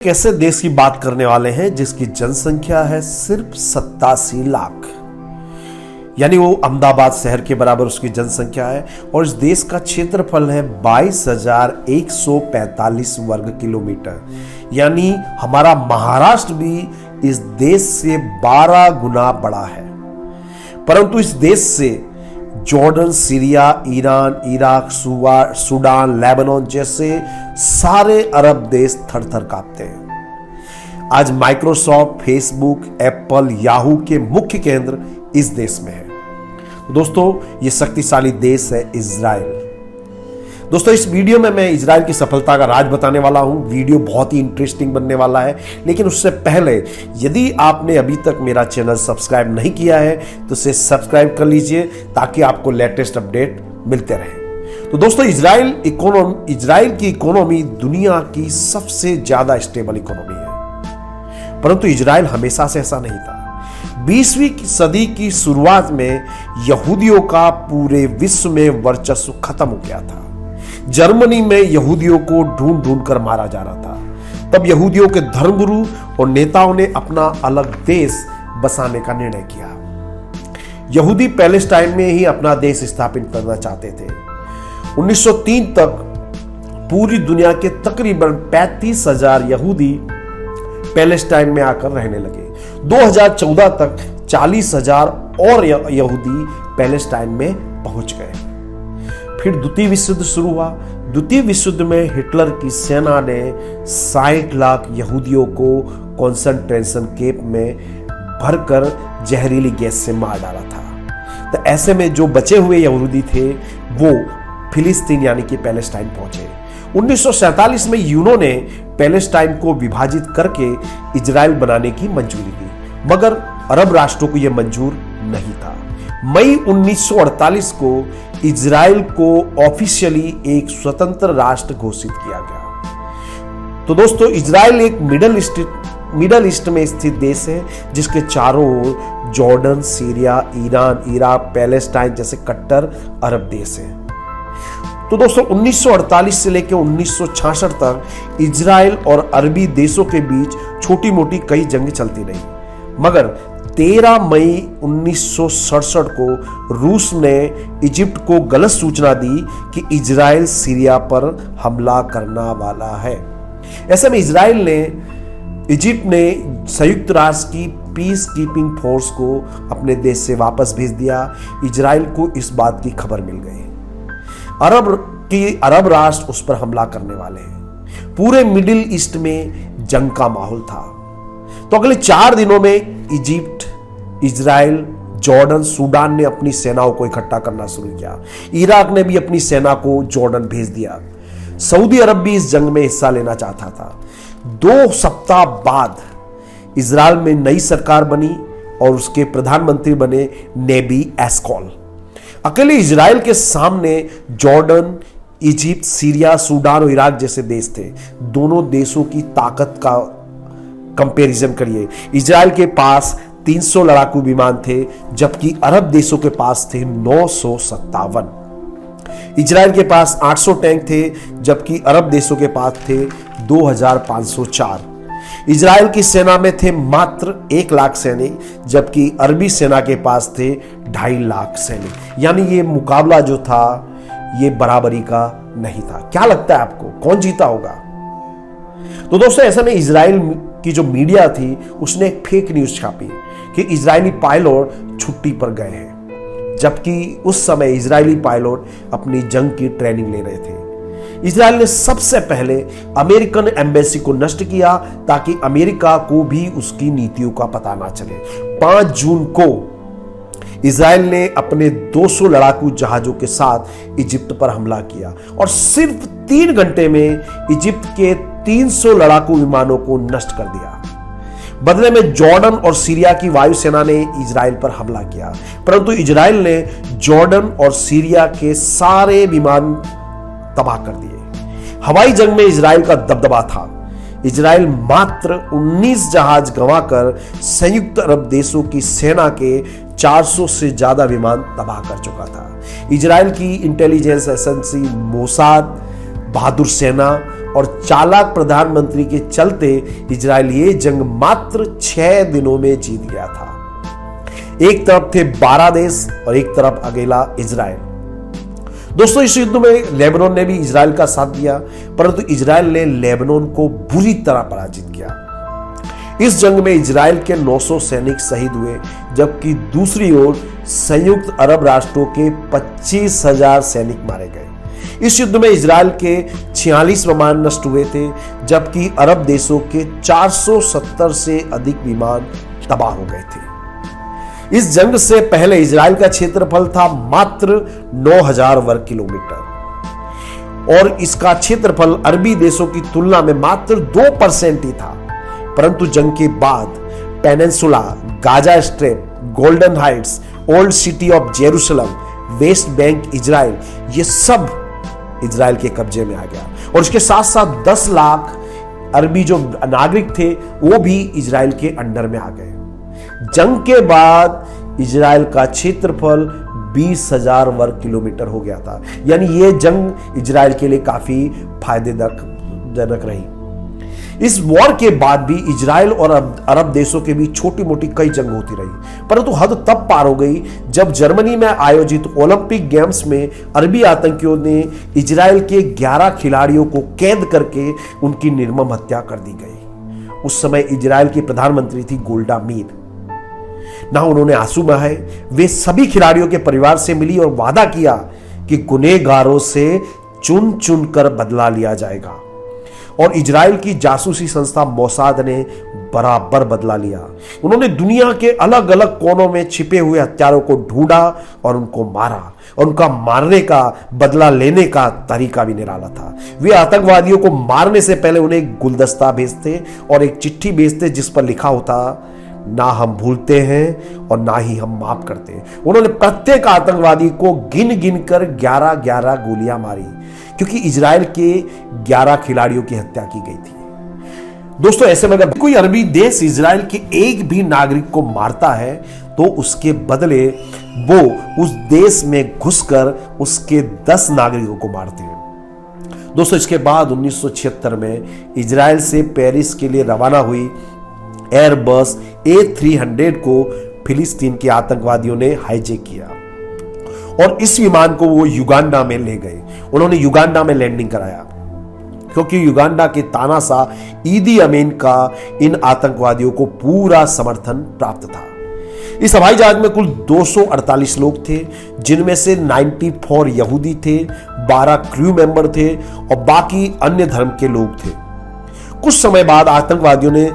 कैसे देश की बात करने वाले हैं जिसकी जनसंख्या है सिर्फ 87 लाख, यानी वो अहमदाबाद शहर के बराबर उसकी जनसंख्या है और इस देश का क्षेत्रफल है 22,145 वर्ग किलोमीटर, यानी हमारा महाराष्ट्र भी इस देश से 12 गुना बड़ा है। परंतु इस देश से Jordan, Syria, Iran, Iraq, Sudan, Lebanon जैसे सारे अरब देश थर-थर कांपते हैं। आज माइक्रोसॉफ्ट, फेसबुक, एप्पल, याहू के मुख्य केंद्र इस देश में है। दोस्तों, ये शक्तिशाली देश है इजराइल। दोस्तों, इस वीडियो में मैं इजराइल की सफलता का राज बताने वाला हूं। वीडियो बहुत ही इंटरेस्टिंग बनने वाला है, लेकिन उससे पहले यदि आपने अभी तक मेरा चैनल सब्सक्राइब नहीं किया है तो इसे सब्सक्राइब कर लीजिए ताकि आपको लेटेस्ट अपडेट मिलते रहे। तो दोस्तों, इजराइल की इकोनॉमी दुनिया की सबसे ज्यादा स्टेबल इकोनॉमी है, परंतु इजराइल हमेशा से ऐसा नहीं था। 20वीं सदी की शुरुआत में यहूदियों का पूरे विश्व में वर्चस्व खत्म हो गया था। जर्मनी में यहूदियों को ढूंढ ढूंढ कर मारा जा रहा था। तब यहूदियों के धर्मगुरु और नेताओं ने अपना अलग देश बसाने का निर्णय किया। यहूदी पैलेस्टाइन में ही अपना देश स्थापित करना चाहते थे। 1903 तक पूरी दुनिया के तकरीबन 35,000 यहूदी पैलेस्टाइन में आकर रहने लगे। 2014 तक 40,000 और यहूदी पैलेस्टाइन में पहुंच गए। फिर द्वितीय विश्व युद्ध शुरू हुआ। द्वितीय विश्व युद्ध में हिटलर की सेना ने 60 लाख यहूदियों को कॉन्सेंट्रेशन कैंप में भरकर जहरीली गैस से मार डाला था। तो ऐसे में जो बचे हुए यहूदी थे वो फिलिस्तीन यानी कि पैलेस्टाइन पहुंचे। 1947 में यूनो ने पैलेस्टाइन को विभाजित करके इजराइल बनाने की मंजूरी दी, मगर अरब राष्ट्रों को यह मंजूर नहीं था। मई 1948 को इजराइल को ऑफिशियली एक स्वतंत्र राष्ट्र घोषित किया गया। तो दोस्तों, इजराइल एक मिडल ईस्ट में स्थित देश है जिसके चारों ओर Jordan, Syria, Iran, Iraq, Palestine जैसे कट्टर अरब देश हैं। तो दोस्तों, 1948 से लेकर 1966 तक इजराइल और अरबी देशों के बीच छोटी मोटी कई जंगें चलती रही, मगर 13 मई 1967 को रूस ने इजिप्ट को गलत सूचना दी कि इजराइल सीरिया पर हमला करने वाला है। ऐसे में इजिप्ट ने संयुक्त राष्ट्र की पीस कीपिंग फोर्स को अपने देश से वापस भेज दिया। इजराइल को इस बात की खबर मिल गई अरब राष्ट्र उस पर हमला करने वाले हैं। पूरे मिडिल ईस्ट में जंग का माहौल था। तो अगले 4 दिनों में इजिप्ट, इजराइल, जॉर्डन, सूडान ने अपनी सेनाओं को इकट्ठा करना शुरू किया। इराक ने भी अपनी सेना को जॉर्डन भेज दिया। सऊदी अरब भी इस जंग में हिस्सा लेना चाहता था। 2 सप्ताह बाद इजराइल में नई सरकार बनी और उसके प्रधानमंत्री बने नेबी एस्कॉल। अकेले इजराइल के सामने जॉर्डन, इजिप्ट, सीरिया, सूडान और इराक जैसे देश थे। दोनों देशों की ताकत का कंपैरिजन करिए। इजराइल के पास 300 लड़ाकू विमान थे, जबकि अरब देशों के पास थे 957। इजराइल के पास 800 टैंक थे, जबकि अरब देशों के पास थे 2504। इजराइल की सेना में थे मात्र 1 लाख सैनिक, जबकि अरबी सेना के पास थे 2.5 लाख सैनिक। यानी ये मुकाबला जो था ये बराबरी का नहीं था। क्या लगता है आपको, कौन जीता होगा? तो दोस्तों, ऐसे में इजराइल की जो मीडिया थी उसने एक फेक न्यूज छापी कि इजरायली पायलट छुट्टी पर गए हैं, जबकि उस समय इजरायली पायलट अपनी जंग की ट्रेनिंग ले रहे थे। इजराइल ने सबसे पहले अमेरिकन एम्बेसी को नष्ट किया ताकि अमेरिका को भी उसकी नीतियों का पता ना चले। 5 जून को इजराइल ने अपने 200 लड़ाकू जहाजों के साथ इजिप्ट पर हमला किया और सिर्फ 3 घंटे में इजिप्ट के 300 लड़ाकू विमानों को नष्ट कर दिया। बदले में जॉर्डन और सीरिया की वायुसेना ने इजराइल पर हमला किया, परंतु इजराइल ने जॉर्डन और सीरिया के सारे विमान तबाह कर दिए। हवाई जंग में इजराइल का दबदबा था। इजराइल मात्र 19 जहाज गंवाकर संयुक्त अरब देशों की सेना के 400 से ज्यादा विमान तबाह कर चुका था। इजराइल की इंटेलिजेंस एजेंसी मोसाद, बहादुर सेना और चालाक प्रधानमंत्री के चलते इजराइल ये जंग मात्र 6 दिनों में जीत गया था। एक तरफ थे 12 देश और एक तरफ अकेला इजराइल। दोस्तों, इस युद्ध में लेबनान ने भी इजराइल का साथ दिया, परंतु इजराइल ने लेबनान को बुरी तरह पराजित किया। इस जंग में इजराइल के 900 सैनिक शहीद हुए, जबकि दूसरी ओर संयुक्त अरब राष्ट्रों के 25,000 सैनिक मारे गए। इस युद्ध में इजराइल के 46 विमान नष्ट हुए थे, जबकि अरब देशों के 470 से अधिक विमान तबाह हो गए थे। इस जंग से पहले इजराइल का क्षेत्रफल था मात्र 9,000 वर्ग किलोमीटर और इसका क्षेत्रफल अरबी देशों की तुलना में मात्र 2% ही था। परंतु जंग के बाद peninsula, Gaza strip, golden Heights, old city of Jerusalem, West Bank Israel, ये सब इजराइल के कब्जे में आ गया और इसके साथ साथ 10 लाख अरबी जो नागरिक थे वो भी इजराइल के अंडर में आ गए। जंग के बाद इजराइल का क्षेत्रफल 20,000 वर्ग किलोमीटर हो गया था। यानी ये जंग इजराइल के लिए काफी फायदेजनक रही। इस वॉर के बाद भी इजराइल और अरब देशों के बीच छोटी मोटी कई जंग होती रही, परंतु हद तब पार हो गई जब जर्मनी में आयोजित ओलंपिक गेम्स में अरबी आतंकियों ने इजराइल के 11 खिलाड़ियों को कैद करके उनकी निर्मम हत्या कर दी गई। उस समय इजराइल की प्रधानमंत्री थी गोल्डा मीर। ना उन्होंने आंसू बहाए, वे सभी खिलाड़ियों के परिवार से मिली और वादा किया कि गुनहगारों से चुन चुन कर बदला लिया जाएगा। और इजराइल की जासूसी संस्था मोसाद ने बराबर बदला लिया। उन्होंने दुनिया के अलग अलग कोनों में छिपे हुए हत्यारों को ढूंढा और उनको मारा और उनका मारने का बदला लेने का तरीका भी निराला था। वे आतंकवादियों को मारने से पहले उन्हें एक गुलदस्ता भेजते और एक चिट्ठी भेजते जिस पर लिखा होता, ना हम भूलते हैं और ना ही हम माफ करते हैं। उन्होंने प्रत्येक आतंकवादी को गिन गिन कर 11-11 गोलियां मारी, क्योंकि इजराइल के 11 खिलाड़ियों की हत्या की गई थी। दोस्तों, ऐसे में अगर कोई अरबी देश इजराइल के एक भी नागरिक को मारता है तो उसके बदले वो उस देश में घुसकर उसके 10 नागरिकों को मारते हैं। दोस्तों, इसके बाद 1976 में इजराइल से पेरिस के लिए रवाना हुई एयरबस A300 को फिलिस्तीन के आतंकवादियों ने हाईजैक किया और इस विमान को वो युगांडा में ले गए। उन्होंने युगांडा में लैंडिंग कराया, क्योंकि युगांडा के तानाशाह ईदी अमीन का इन आतंकवादियों को पूरा समर्थन प्राप्त था। इस हवाई जहाज में कुल 248 लोग थे, जिनमें से 94 यहूदी थे, 12 क्रू मेंबर थे और बाकी अन्य धर्म के लोग थे। कुछ समय बाद आतंकवादियों ने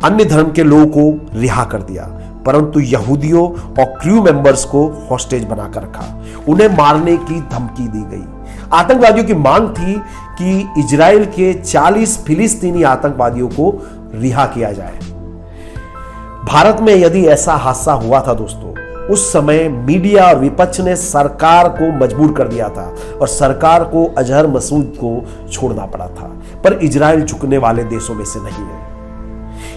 अन्य धर्म के लोगों को रिहा कर दिया, परंतु यहूदियों और क्रू मेंबर्स को हॉस्टेज बनाकर रखा। उन्हें मारने की धमकी दी गई। आतंकवादियों की मांग थी कि इजराइल के 40 फिलिस्तीनी आतंकवादियों को रिहा किया जाए। भारत में यदि ऐसा हादसा हुआ था दोस्तों, उस समय मीडिया और विपक्ष ने सरकार को मजबूर कर दिया था और सरकार को अजहर मसूद को छोड़ना पड़ा था, पर इजराइल झुकने वाले देशों में से नहीं है।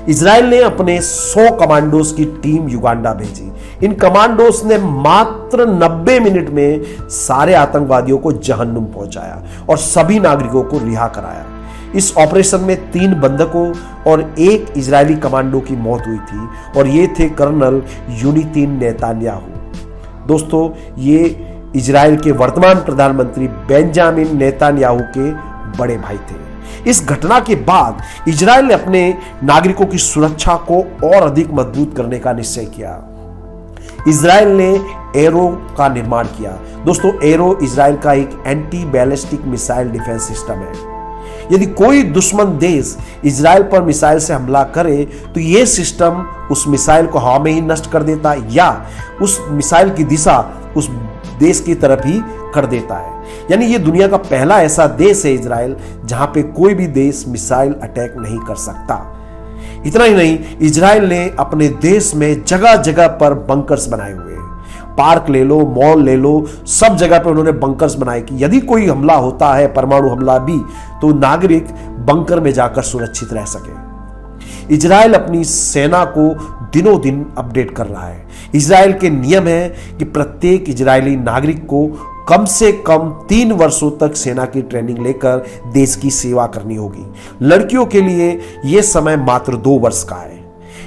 इजराइल ने अपने 100 कमांडोज की टीम युगांडा भेजी। इन कमांडोज ने मात्र 90 मिनट में सारे आतंकवादियों को जहन्नुम पहुंचाया और सभी नागरिकों को रिहा कराया। इस ऑपरेशन में 3 बंधकों और 1 इजरायली कमांडो की मौत हुई थी और ये थे कर्नल यूनितीन नेतान्याहू। दोस्तों, ये इजराइल के वर्तमान प्रधानमंत्री बेंजामिन नेतान्याहू के बड़े भाई थे। इस घटना के बाद इजराइल ने अपने नागरिकों की सुरक्षा को और अधिक मजबूत करने का निश्चय किया। इजराइल ने एरो का निर्माण किया। दोस्तों, एरो इजराइल का एक anti ballistic missile defence system है। यदि कोई दुश्मन देश इजराइल पर मिसाइल से हमला करे तो यह सिस्टम उस मिसाइल को हवा में ही नष्ट कर देता है या उस मिसाइल की दिशा उस देश की तरफ ही कर देता है। यानी ये दुनिया का पहला ऐसा देश है इजराइल जहां पे कोई भी देश मिसाइल अटैक नहीं कर सकता। इतना ही नहीं, इजराइल ने अपने देश में जगह जगह पर बंकर्स बनाए हुए हैं। पार्क ले लो, मॉल ले लो, सब जगह पे उन्होंने बंकर्स बनाए कि यदि कोई हमला होता है, परमाणु हमला भी, तो नागरिक बंकर में जाकर सुरक्षित रह सके। इजराइल अपनी सेना को दिनों दिन अपडेट कर रहा है। इजराइल के नियम है कि प्रत्येक इजरायली नागरिक को कम से कम 3 वर्षों तक सेना की ट्रेनिंग लेकर देश की सेवा करनी होगी। लड़कियों के लिए यह समय मात्र 2 वर्ष का है।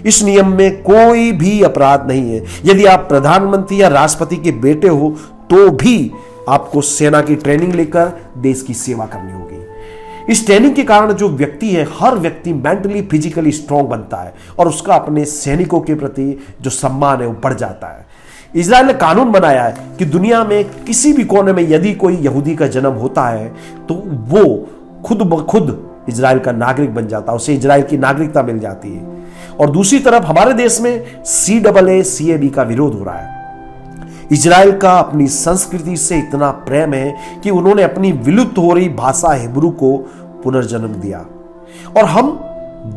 इस नियम में कोई भी अपराध नहीं है। यदि आप प्रधानमंत्री या राष्ट्रपति के बेटे हो तो भी आपको सेना की ट्रेनिंग लेकर देश की सेवा करनी होगी। इस ट्रेनिंग के कारण जो व्यक्ति है, हर व्यक्ति मेंटली फिजिकली स्ट्रांग बनता है और उसका अपने सैनिकों के प्रति जो सम्मान है वो बढ़ जाता है। इजराइल ने कानून बनाया है कि दुनिया में किसी भी कोने में यदि कोई यहूदी का जन्म होता है तो वो खुद ब खुद इजराइल का नागरिक बन जाता है, उसे इजराइल की नागरिकता मिल जाती है। और दूसरी तरफ हमारे देश में CAA का विरोध हो रहा है। इजराइल का अपनी संस्कृति से इतना प्रेम है कि उन्होंने अपनी विलुप्त हो रही भाषा हिब्रू को पुनर्जन्म दिया और हम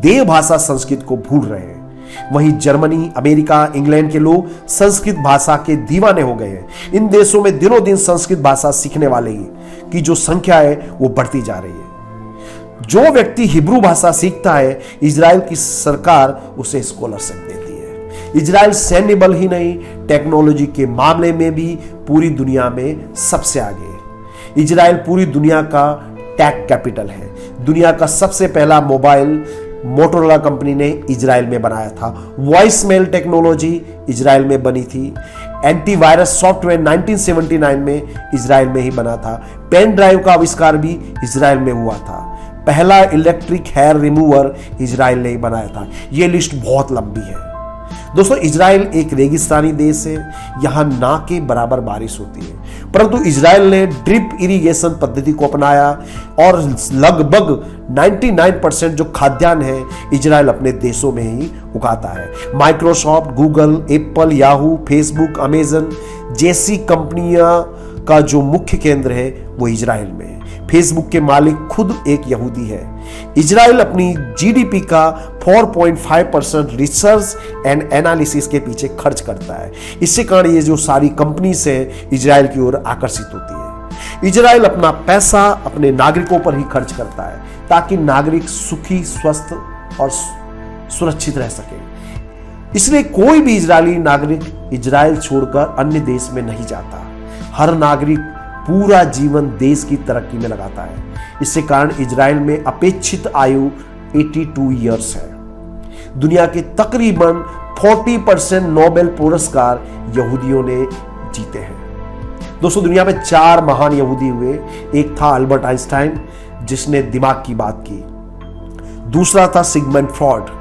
देव भाषा संस्कृत को भूल रहे हैं। वहीं जर्मनी, अमेरिका, इंग्लैंड के लोग संस्कृत भाषा के दीवाने हो गए हैं। इन देशों में दिनों दिन संस्कृत भाषा सीखने वाले की जो संख्या है वो बढ़ती जा रही है। जो व्यक्ति हिब्रू भाषा सीखता है, इजराइल की सरकार उसे स्कॉलरशिप देती है। इजराइल सैन्य बल ही नहीं, टेक्नोलॉजी के मामले में भी पूरी दुनिया में सबसे आगे है। इजराइल पूरी दुनिया का टेक कैपिटल है। दुनिया का सबसे पहला मोबाइल मोटोरोला कंपनी ने इजराइल में बनाया था। वॉइस मेल टेक्नोलॉजी इजराइल में बनी थी। एंटीवायरस सॉफ्टवेयर 1979 में इजराइल में ही बना था। पेन ड्राइव का आविष्कार भी इजराइल में हुआ था। पहला इलेक्ट्रिक हेयर रिमूवर इजराइल ने ही बनाया था। यह लिस्ट बहुत लंबी है। दोस्तों, इजराइल एक रेगिस्तानी देश है। यहां ना के बराबर बारिश होती है, परंतु इजराइल ने ड्रिप इरिगेशन पद्धति को अपनाया और लगभग 99% जो खाद्यान्न है इजराइल अपने देशों में ही उगाता है। Microsoft, Google, Apple, Yahoo, Facebook, Amazon जैसी कंपनियां का जो मुख्य केंद्र है वो इजराइल में है। फेसबुक के मालिक खुद एक यहूदी है। इजराइल अपनी GDP का 4.5% रिसर्च एंड एनालिसिस के पीछे खर्च करता है। इससे कारण ये जो सारी कंपनीज है इजराइल की ओर आकर्षित होती है। इजराइल अपना पैसा अपने नागरिकों पर ही खर्च करता है ताकि नागरिक सुखी, स्वस्थ और सुरक्षित रह सके। इसलिए कोई भी इजरायली नागरिक इजराइल छोड़कर अन्य देश में नहीं जाता। हर नागरिक पूरा जीवन देश की तरक्की में लगाता है। इससे कारण इजराइल में अपेक्षित आयु 82 ईयर्स है। दुनिया के तकरीबन 40% नोबेल पुरस्कार यहूदियों ने जीते हैं। दोस्तों, दुनिया में 4 महान यहूदी हुए। एक था अल्बर्ट आइंस्टाइन जिसने दिमाग की बात की। दूसरा था सिगमंड फ्रॉइड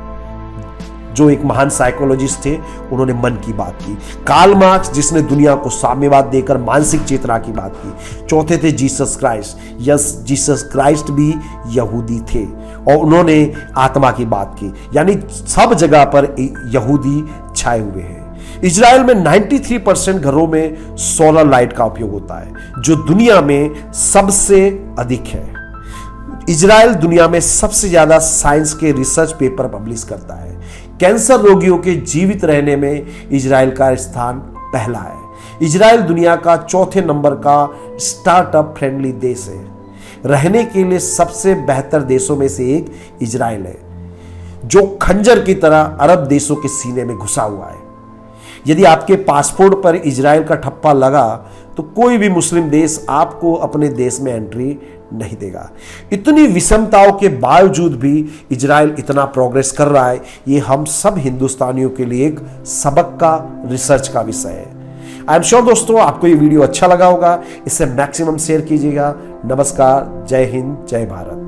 जो एक महान साइकोलॉजिस्ट थे, उन्होंने मन की बात की। कार्ल मार्क्स जिसने दुनिया को साम्यवाद देकर मानसिक चेतना की बात की। चौथे थे Jesus Christ. Yes, Jesus Christ भी यहूदी थे और उन्होंने आत्मा की बात की। यानी सब जगह पर यहूदी छाए हुए हैं। इजराइल में 93% घरों में सोलर लाइट का उपयोग होता है जो दुनिया में सबसे अधिक है। इजराइल दुनिया में सबसे ज्यादा साइंस के रिसर्च पेपर पब्लिश करता है। कैंसर रोगियों के जीवित रहने में इजराइल का स्थान पहला है। इजराइल दुनिया का 4थे नंबर का स्टार्टअप फ्रेंडली देश है। रहने के लिए सबसे बेहतर देशों में से एक इजराइल है जो खंजर की तरह अरब देशों के सीने में घुसा हुआ है। यदि आपके पासपोर्ट पर इजराइल का ठप्पा लगा तो कोई भी मुस्लिम देश आपको अपने देश में एंट्री नहीं देगा। इतनी विषमताओं के बावजूद भी इजराइल इतना प्रोग्रेस कर रहा है, ये हम सब हिंदुस्तानियों के लिए एक सबक का, रिसर्च का विषय है। आई एम श्योर दोस्तों आपको ये वीडियो अच्छा लगा होगा। इसे मैक्सिमम शेयर कीजिएगा। नमस्कार, जय हिंद, जय भारत।